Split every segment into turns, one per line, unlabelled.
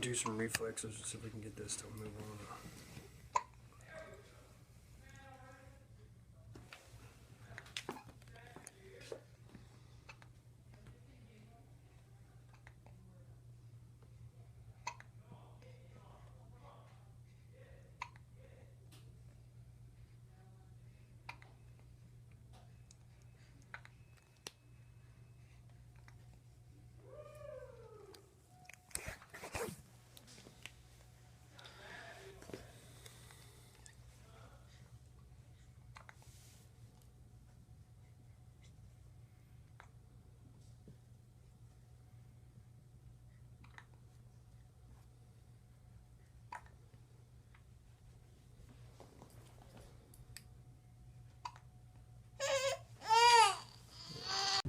do some reflexes and see if we can get this to move on.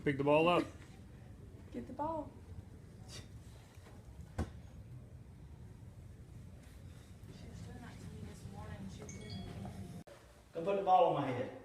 Pick the ball up.
Get the ball.
Go put the ball on my head.